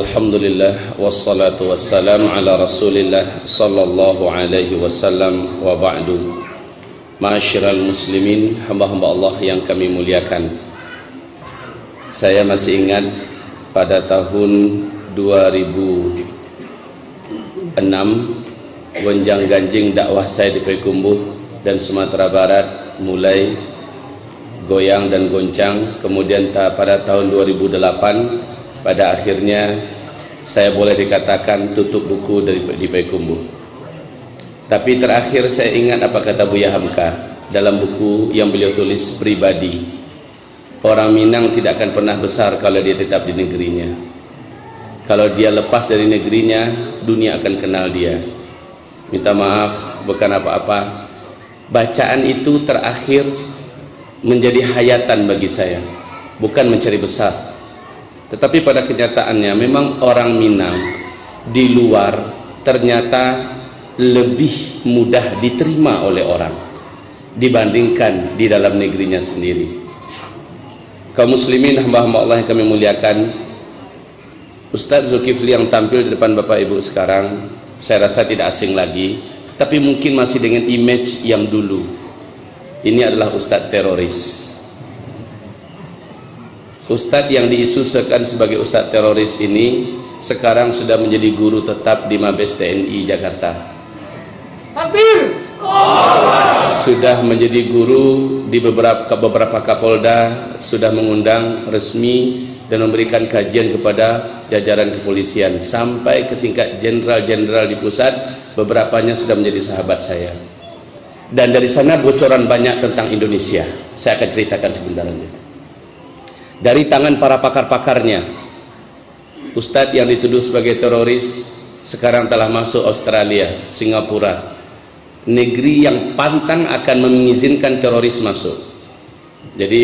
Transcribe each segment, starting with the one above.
Alhamdulillah wassalatu wassalam ala Rasulillah sallallahu alaihi wasallam wa ba'du. Ma'asyiral muslimin, hamba-hamba Allah yang kami muliakan. Saya masih ingat pada tahun 2006 gonjang-ganjing dakwah saya di Payakumbuh dan Sumatera Barat mulai goyang dan goncang. Kemudian pada tahun 2008 pada akhirnya saya boleh dikatakan tutup buku di Payakumbuh. Tapi terakhir saya ingat apa kata Buya Hamka dalam buku yang beliau tulis pribadi. Orang Minang tidak akan pernah besar kalau dia tetap di negerinya. Kalau dia lepas dari negerinya, dunia akan kenal dia. Minta maaf, bukan apa-apa. Bacaan itu terakhir menjadi hayatan bagi saya, bukan mencari besar. Tetapi pada kenyataannya memang orang Minang di luar ternyata lebih mudah diterima oleh orang dibandingkan di dalam negerinya sendiri. Kaum muslimin, hamba-hamba Allah yang kami muliakan, Ustadz Zulkifli yang tampil di depan Bapak Ibu sekarang saya rasa tidak asing lagi, tetapi mungkin masih dengan image yang dulu. Ini adalah Ustadz teroris. Ustadz yang diisukan sebagai Ustadz teroris ini sekarang sudah menjadi guru tetap di Mabes TNI Jakarta. Takbir! Sudah menjadi guru di beberapa Kapolda, sudah mengundang resmi dan memberikan kajian kepada jajaran kepolisian sampai ke tingkat jenderal-jenderal di pusat. Beberapanya sudah menjadi sahabat saya. Dan dari sana bocoran banyak tentang Indonesia. Saya akan ceritakan sebentar saja. Dari tangan para pakar-pakarnya, Ustadz yang dituduh sebagai teroris sekarang telah masuk Australia, Singapura, negeri yang pantang akan mengizinkan teroris masuk. Jadi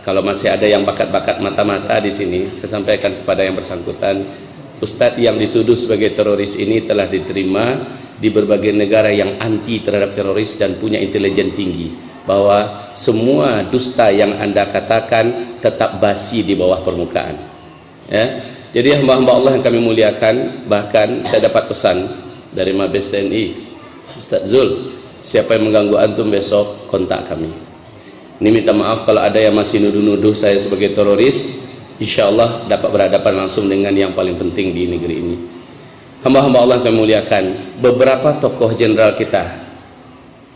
kalau masih ada yang bakat-bakat mata-mata di sini, saya sampaikan kepada yang bersangkutan, Ustadz yang dituduh sebagai teroris ini telah diterima di berbagai negara yang anti terhadap teroris dan punya intelijen tinggi, bahwa semua dusta yang Anda katakan tetap basi di bawah permukaan. Ya. Jadi hamba-hamba Allah yang kami muliakan, bahkan saya dapat pesan dari Mabes TNI, Ustadz Zul, siapa yang mengganggu antum besok kontak kami. Ini minta maaf kalau ada yang masih nuduh-nuduh saya sebagai teroris. Insya Allah dapat berhadapan langsung dengan yang paling penting di negeri ini. Hamba-hamba Allah yang kami muliakan, beberapa tokoh jenderal kita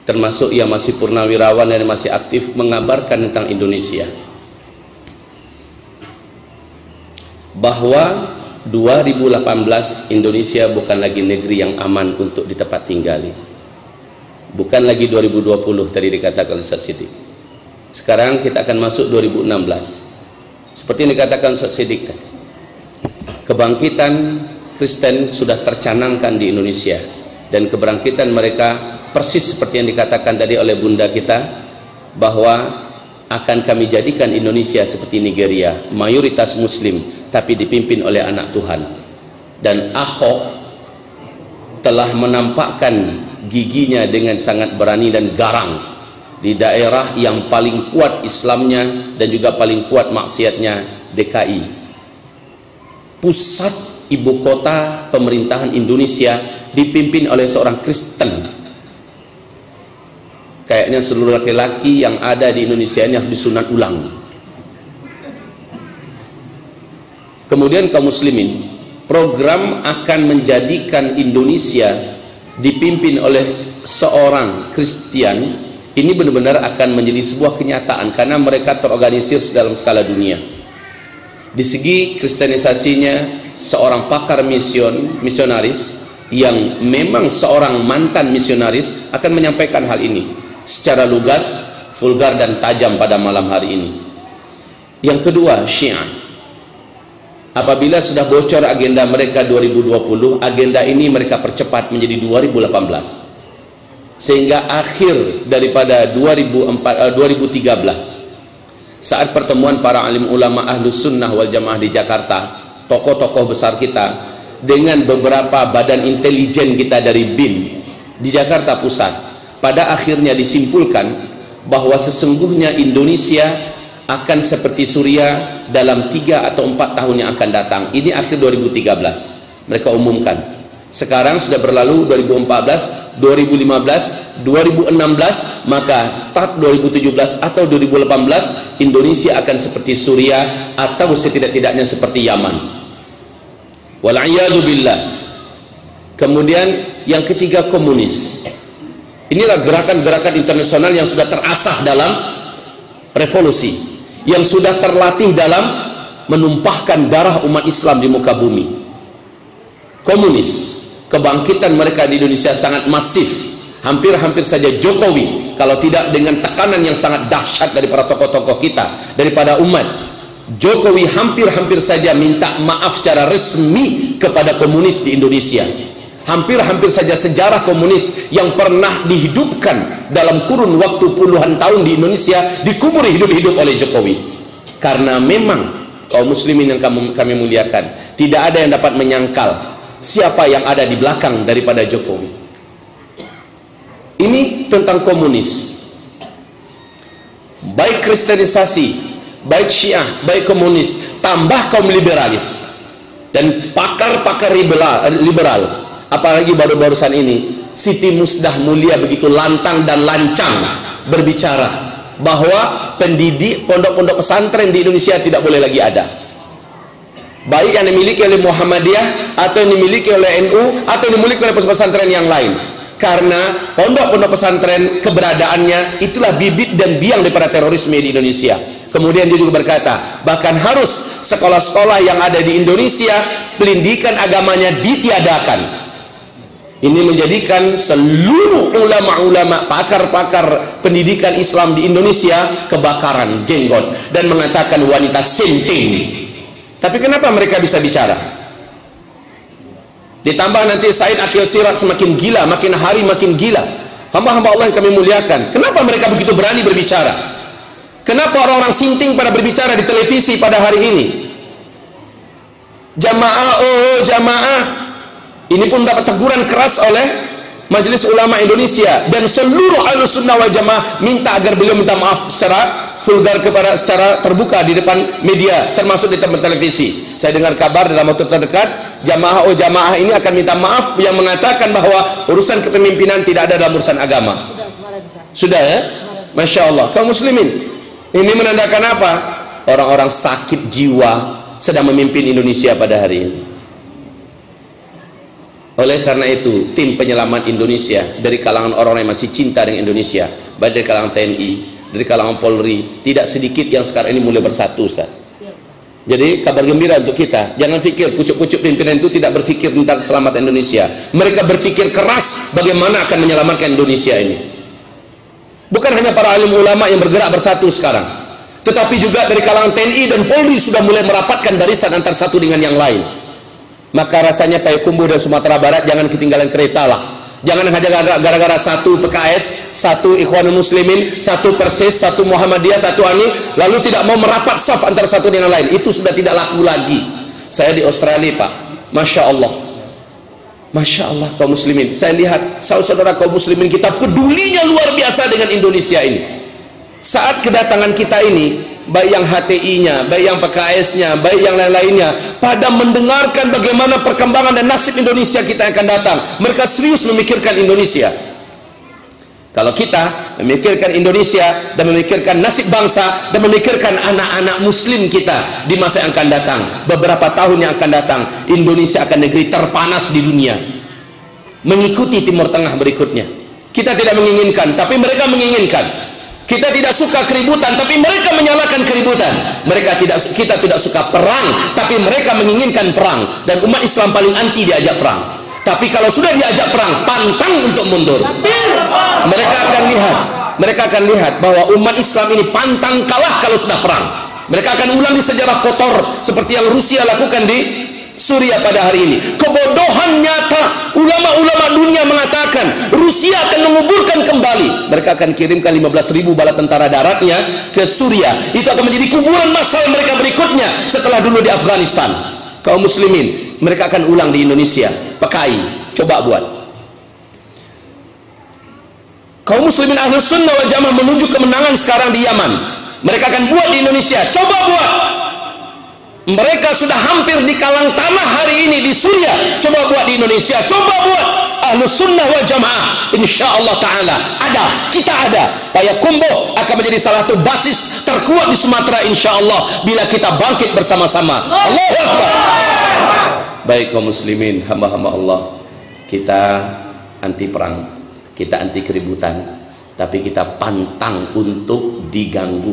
termasuk yang masih purnawirawan dan masih aktif mengabarkan tentang Indonesia bahwa 2018 Indonesia bukan lagi negeri yang aman untuk ditempat tinggali, bukan lagi 2020 tadi dikatakan Ustaz Siddiq. Sekarang kita akan masuk 2016 seperti yang dikatakan Ustaz Siddiq tadi. Kebangkitan Kristen sudah tercanangkan di Indonesia, dan kebangkitan mereka persis seperti yang dikatakan tadi oleh bunda kita, bahwa akan kami jadikan Indonesia seperti Nigeria, mayoritas muslim tapi dipimpin oleh anak Tuhan. Dan Ahok telah menampakkan giginya dengan sangat berani dan garang di daerah yang paling kuat Islamnya dan juga paling kuat maksiatnya, DKI, pusat ibu kota pemerintahan Indonesia, dipimpin oleh seorang Kristen. Kayaknya seluruh laki-laki yang ada di Indonesia ini harus disunat ulang. Kemudian kaum muslimin, program akan menjadikan Indonesia dipimpin oleh seorang Kristen ini benar-benar akan menjadi sebuah kenyataan, karena mereka terorganisir dalam skala dunia. Di segi kristenisasinya, seorang pakar misionaris yang memang seorang mantan misionaris akan menyampaikan hal ini secara lugas, vulgar dan tajam pada malam hari ini. Yang kedua, Syiah. Apabila sudah bocor agenda mereka 2020, agenda ini mereka percepat menjadi 2018. Sehingga akhir daripada 2013, saat pertemuan para alim ulama Ahlus Sunnah wal Jamaah di Jakarta, tokoh-tokoh besar kita dengan beberapa badan intelijen kita dari BIN di Jakarta Pusat, pada akhirnya disimpulkan bahwa sesungguhnya Indonesia akan seperti Suriah dalam 3 atau 4 tahun yang akan datang. Ini akhir 2013 mereka umumkan. Sekarang sudah berlalu 2014, 2015, 2016, maka start 2017 atau 2018 Indonesia akan seperti Suriah atau setidak-tidaknya seperti Yaman. Wal'iyadu billah. Kemudian yang ketiga, komunis. Inilah gerakan-gerakan internasional yang sudah terasah dalam revolusi, yang sudah terlatih dalam menumpahkan darah umat Islam di muka bumi. Komunis, kebangkitan mereka di Indonesia sangat masif. Hampir-hampir saja Jokowi, kalau tidak dengan tekanan yang sangat dahsyat dari para tokoh-tokoh kita, daripada umat, Jokowi hampir-hampir saja minta maaf secara resmi kepada komunis di Indonesia. Hampir-hampir saja sejarah komunis yang pernah dihidupkan dalam kurun waktu puluhan tahun di Indonesia dikubur hidup-hidup oleh Jokowi. Karena memang kaum muslimin yang kami muliakan, tidak ada yang dapat menyangkal siapa yang ada di belakang daripada Jokowi. Ini tentang komunis. Baik kristenisasi, baik Syiah, baik komunis, tambah kaum liberalis dan pakar-pakar liberal. Apalagi baru-barusan ini Siti Musdah Mulia begitu lantang dan lancang berbicara bahwa pendidik pondok-pondok pesantren di Indonesia tidak boleh lagi ada, baik yang dimiliki oleh Muhammadiyah atau yang dimiliki oleh NU atau yang dimiliki oleh pesantren yang lain, karena pondok-pondok pesantren keberadaannya itulah bibit dan biang daripada terorisme di Indonesia. Kemudian dia juga berkata, bahkan harus sekolah-sekolah yang ada di Indonesia pendidikan agamanya ditiadakan. Ini menjadikan seluruh ulama-ulama, pakar-pakar pendidikan Islam di Indonesia kebakaran jenggot dan mengatakan wanita sinting. Tapi kenapa mereka bisa bicara? Ditambah nanti Said Akhil Siraj semakin gila, makin hari makin gila. Hamba-hamba Allah yang kami muliakan, kenapa mereka begitu berani berbicara? Kenapa orang-orang sinting pada berbicara di televisi pada hari ini? Jamaah, oh jamaah. Ini pun dapat teguran keras oleh Majelis Ulama Indonesia, dan seluruh Ahlus Sunnah wal Jamaah minta agar beliau minta maaf secara vulgar secara terbuka di depan media, termasuk di tempat televisi. Saya dengar kabar dalam waktu terdekat jamaah jamaah ini akan minta maaf yang mengatakan bahwa urusan kepemimpinan tidak ada dalam urusan agama. Sudah ya? Masya Allah. Kaum muslimin, ini menandakan apa? Orang-orang sakit jiwa sedang memimpin Indonesia pada hari ini. Oleh karena itu, tim penyelamat Indonesia dari kalangan orang-orang yang masih cinta dengan Indonesia, baik dari kalangan TNI, dari kalangan Polri, tidak sedikit yang sekarang ini mulai bersatu, Ustaz. Jadi kabar gembira untuk kita. Jangan pikir pucuk-pucuk pimpinan itu tidak berpikir tentang keselamatan Indonesia. Mereka berpikir keras bagaimana akan menyelamatkan Indonesia ini. Bukan hanya para alim ulama yang bergerak bersatu sekarang, tetapi juga dari kalangan TNI dan Polri sudah mulai merapatkan barisan antar satu dengan yang lain. Maka rasanya Payakumbuh dan Sumatera Barat jangan ketinggalan kereta lah. Jangan hanya gara-gara satu PKS, satu Ikhwanul Muslimin, satu Persis, satu Muhammadiyah, satu ANI, lalu tidak mau merapat saf antara satu dengan lain. Itu sudah tidak laku lagi. Saya di Australia, Pak, Masya Allah, Masya Allah kaum muslimin. Saya lihat saudara-saudara kaum muslimin kita pedulinya luar biasa dengan Indonesia ini. Saat kedatangan kita ini, baik yang HTI-nya, baik yang PKS-nya, baik yang lain-lainnya, pada mendengarkan bagaimana perkembangan dan nasib Indonesia kita yang akan datang, mereka serius memikirkan Indonesia. Kalau kita memikirkan Indonesia dan memikirkan nasib bangsa dan memikirkan anak-anak muslim kita di masa yang akan datang, beberapa tahun yang akan datang, Indonesia akan negeri terpanas di dunia, mengikuti Timur Tengah berikutnya. Kita tidak menginginkan, tapi mereka menginginkan. Kita tidak suka keributan, tapi mereka menyalakan keributan. Kita tidak suka perang, tapi mereka menginginkan perang. Dan umat Islam paling anti diajak perang. Tapi kalau sudah diajak perang, pantang untuk mundur. Mereka akan lihat bahwa umat Islam ini pantang kalah kalau sudah perang. Mereka akan ulang di sejarah kotor seperti yang Rusia lakukan di Suriah pada hari ini. Kebodohan nyata. Ulama-ulama dunia mengatakan Rusia akan menguburkan kembali. Mereka akan kirimkan 15.000 bala tentara daratnya ke Suriah. Itu akan menjadi kuburan massal mereka berikutnya setelah dulu di Afghanistan. Kaum muslimin, mereka akan ulang di Indonesia. PKI, coba buat. Kaum muslimin Ahlus Sunnah wal Jamaah menuju kemenangan sekarang di Yaman. Mereka akan buat di Indonesia. Coba buat. Mereka sudah hampir di kalang tanah hari ini di Suriah. Coba buat di Indonesia. Coba buat. Ahlus Sunnah wal Jamaah. InsyaAllah ta'ala ada. Kita ada. Payakumbuh akan menjadi salah satu basis terkuat di Sumatera insyaAllah bila kita bangkit bersama-sama. Allahu Akbar. Baik kaum muslimin, hamba-hamba Allah, kita anti perang, kita anti keributan, tapi kita pantang untuk diganggu.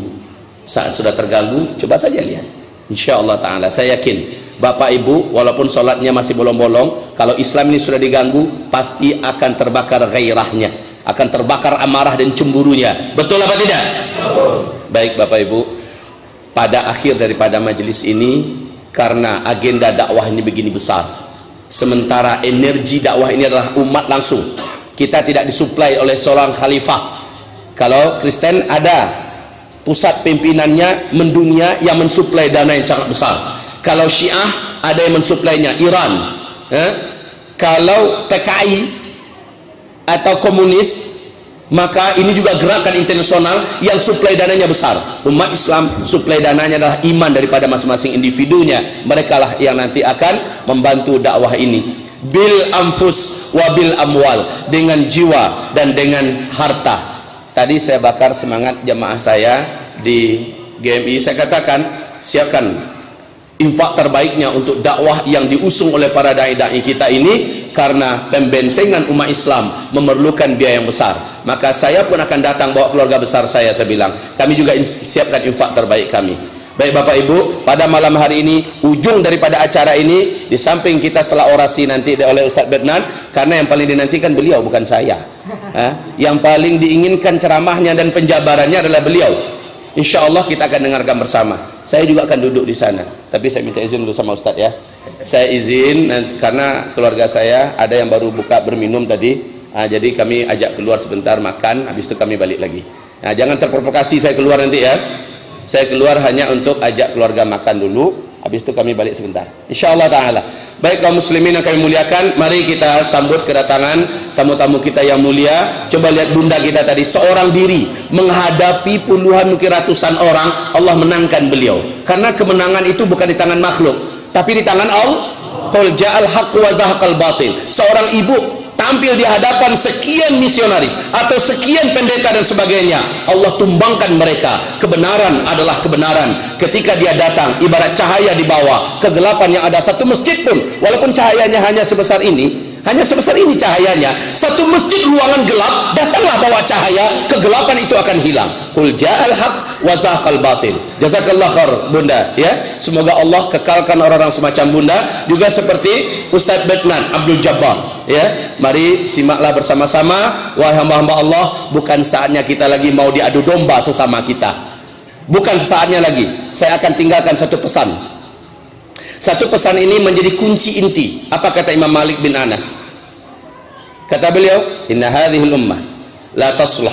Saat sudah terganggu, coba saja lihat. InsyaAllah ta'ala, saya yakin Bapak Ibu walaupun sholatnya masih bolong-bolong, kalau Islam ini sudah diganggu, pasti akan terbakar gairahnya, akan terbakar amarah dan cemburunya. Betul apa tidak? Baik Bapak Ibu, pada akhir daripada majelis ini, karena agenda dakwah ini begini besar, sementara energi dakwah ini adalah umat langsung, kita tidak disuplai oleh seorang khalifah. Kalau Kristen ada pusat pimpinannya mendunia yang mensuplai dana yang sangat besar. Kalau Syiah ada yang mensuplainya, Iran. Kalau PKI atau komunis, maka ini juga gerakan internasional yang suplai dananya besar. Umat Islam suplai dananya adalah iman daripada masing-masing individunya. Mereka lah yang nanti akan membantu dakwah ini bil anfus wa bil amwal, dengan jiwa dan dengan harta. Tadi saya bakar semangat jamaah saya di GMI. Saya katakan siapkan infak terbaiknya untuk dakwah yang diusung oleh para dai-dai kita ini, karena pembentengan umat Islam memerlukan biaya yang besar. Maka saya pun akan datang bawa keluarga besar saya bilang kami juga siapkan infak terbaik kami. Baik Bapak Ibu, pada malam hari ini ujung daripada acara ini, di samping kita setelah orasi nanti oleh Ustadz Bednan, karena yang paling dinantikan beliau bukan saya. Yang paling diinginkan ceramahnya dan penjabarannya adalah beliau. Insya Allah kita akan dengarkan bersama. Saya juga akan duduk di sana, tapi saya minta izin dulu sama Ustadz ya. Saya izin karena keluarga saya ada yang baru buka berminum tadi. Jadi kami ajak keluar sebentar makan, habis itu kami balik lagi. Jangan terprovokasi saya keluar nanti ya. Saya keluar hanya untuk ajak keluarga makan dulu, habis itu kami balik sebentar. InsyaAllah ta'ala. Baik kaum muslimin yang kami muliakan, mari kita sambut kedatangan tamu-tamu kita yang mulia. Coba lihat bunda kita tadi, seorang diri menghadapi puluhan mungkin ratusan orang, Allah menangkan beliau. Karena kemenangan itu bukan di tangan makhluk, tapi di tangan Allah. Qul ja'al haqqu wa zahaqal batil. Seorang ibu tampil di hadapan sekian misionaris atau sekian pendeta dan sebagainya, Allah tumbangkan mereka. Kebenaran adalah kebenaran. Ketika dia datang, ibarat cahaya di bawah kegelapan yang ada. Satu masjid pun, walaupun cahayanya hanya sebesar ini cahayanya, satu masjid ruangan gelap, datanglah bawa cahaya, kegelapan itu akan hilang. Qul ja'al haq wa zahaqal batil. Jazakallah khair bunda ya. Semoga Allah kekalkan orang-orang semacam bunda, juga seperti Ustadz Bednan Abdul Jabbar ya. Mari simaklah bersama-sama. Wahai hamba-hamba Allah, bukan saatnya kita lagi mau diadu domba sesama kita, bukan saatnya lagi. Saya akan tinggalkan satu pesan. Satu pesan ini menjadi kunci inti. Apa kata Imam Malik bin Anas? Kata beliau, inna hadhil ummah la tasluh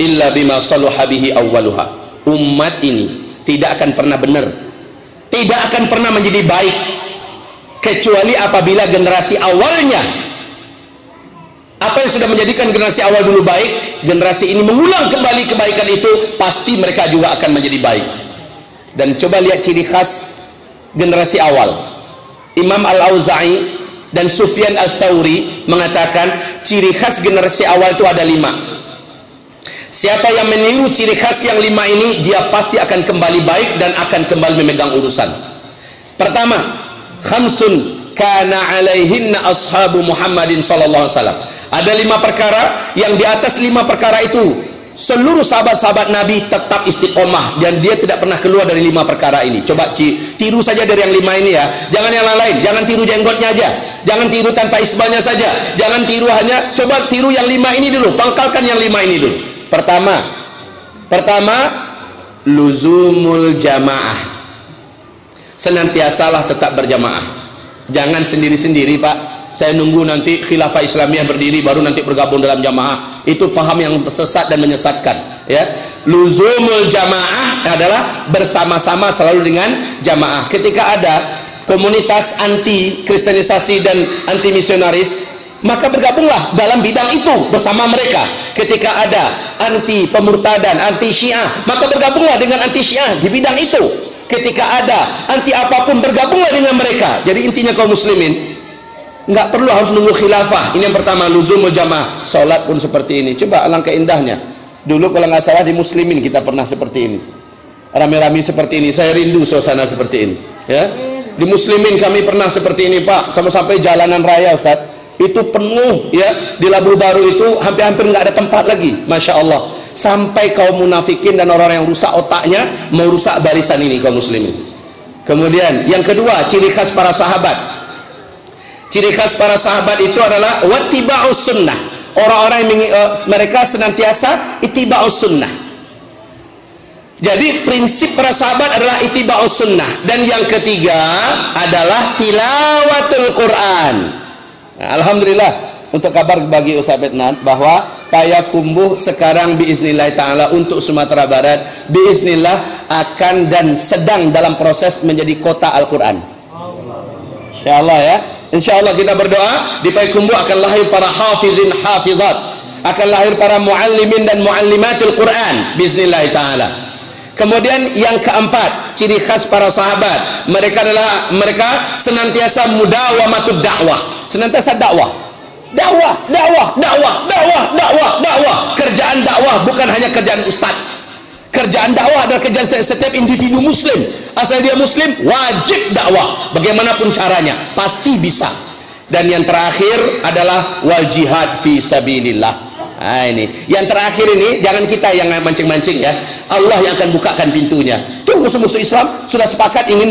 illa bima saluha bihi awwaluha. Umat ini tidak akan pernah benar, tidak akan pernah menjadi baik, kecuali apabila generasi awalnya, apa yang sudah menjadikan generasi awal dulu baik, generasi ini mengulang kembali kebaikan itu, pasti mereka juga akan menjadi baik. Dan coba lihat ciri khas generasi awal. Imam Al-Auza'i dan Sufyan Al-Thawri mengatakan ciri khas generasi awal itu ada 5. Siapa yang meniru ciri khas yang 5 ini, dia pasti akan kembali baik dan akan kembali memegang urusan. Pertama, khamsun kana alaihinna ashabu Muhammadin sallallahu alaihi wasallam. Ada 5 perkara yang di atas 5 perkara itu seluruh sahabat-sahabat Nabi tetap istiqomah, dan dia tidak pernah keluar dari 5 perkara ini. Coba tiru saja dari yang 5 ini ya, jangan yang lain. Jangan tiru jenggotnya aja, jangan tiru tanpa isbahnya saja, jangan tiru hanya, coba tiru yang 5 ini dulu, pangkalkan yang 5 ini dulu. Pertama luzumul jamaah, senantiasalah tetap berjamaah. Jangan sendiri-sendiri Pak, saya nunggu nanti khilafah Islamiyah berdiri baru nanti bergabung dalam jamaah. Itu paham yang sesat dan menyesatkan ya. Luzumul jamaah adalah bersama-sama selalu dengan jamaah. Ketika ada komunitas anti kristenisasi dan anti misionaris, maka bergabunglah dalam bidang itu bersama mereka. ketika ada anti pemurtadan, anti Syiah, maka bergabunglah dengan anti Syiah di bidang itu. Ketika ada anti apapun, bergabunglah dengan mereka. Jadi intinya kaum muslimin, nggak perlu harus nunggu khilafah. Ini yang pertama, luzumul jamaah. Salat pun seperti ini. Coba alangkah indahnya. Dulu kalau nggak salah di muslimin kita pernah seperti ini. Rame-rame seperti ini. Saya rindu suasana seperti ini. Ya. Di muslimin kami pernah seperti ini, Pak. Sampai jalanan raya, Ustaz. Itu penuh, ya. Di Labu Baru itu hampir-hampir nggak ada tempat lagi. Masya Allah. Sampai kaum munafikin dan orang-orang yang rusak otaknya mau rusak barisan ini kaum muslimin. Kemudian yang kedua, ciri khas para sahabat. Ciri khas para sahabat itu adalah wattiba'us sunnah. Orang-orang yang mereka senantiasa ittiba'us sunnah. Jadi prinsip para sahabat adalah ittiba'us sunnah. Dan yang ketiga adalah tilawatul Quran. Nah, alhamdulillah untuk kabar bagi Ustaz Adnan bahwa Payakumbuh sekarang biiznillah ta'ala untuk Sumatera Barat biiznillah akan dan sedang dalam proses menjadi kota Al-Quran. InsyaAllah ya. InsyaAllah kita berdoa di Payakumbuh akan lahir para hafizin hafizat, akan lahir para muallimin dan muallimatul Quran biiznillah ta'ala. Kemudian yang keempat, ciri khas para sahabat, mereka senantiasa mudawamatud dakwah, senantiasa dakwah. Dakwah. Kerjaan dakwah bukan hanya kerjaan ustaz. Kerjaan dakwah adalah kerjaan setiap individu muslim. Asal dia muslim, wajib dakwah. Bagaimanapun caranya, pasti bisa. Dan yang terakhir adalah wal jihad fi sabilillah. Nah ini, yang terakhir ini jangan kita yang mancing-mancing ya. Allah yang akan bukakan pintunya. Tuh musuh-musuh Islam sudah sepakat ingin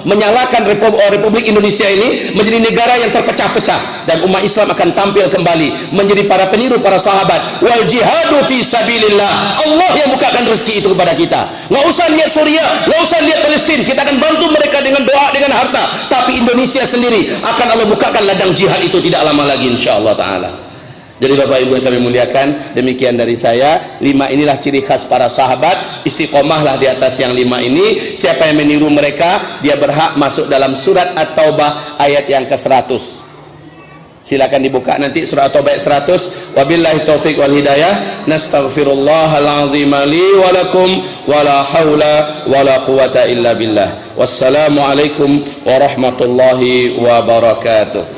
menyalakan Republik Indonesia ini menjadi negara yang terpecah-pecah, dan umat Islam akan tampil kembali menjadi para peniru para sahabat. Wal jihadu fi sabilillah. Allah yang bukakan rezeki itu kepada kita. Nggak usah lihat Suriah, nggak usah lihat Palestina. Kita akan bantu mereka dengan doa, dengan harta. Tapi Indonesia sendiri akan Allah bukakan ladang jihad itu tidak lama lagi insyaallah taala. Jadi Bapak Ibu yang kami muliakan, demikian dari saya. 5 inilah ciri khas para sahabat. Istiqomahlah di atas yang 5 ini. Siapa yang meniru mereka, dia berhak masuk dalam surat At-Taubah ayat yang ke-100. Silakan dibuka nanti surat At-Taubah ayat 100. Wabillahi taufiq wal hidayah. Nastaghfirullahal azim li wa lakum wa la haula wa la quwata illa billah. Wassalamualaikum warahmatullahi wabarakatuh.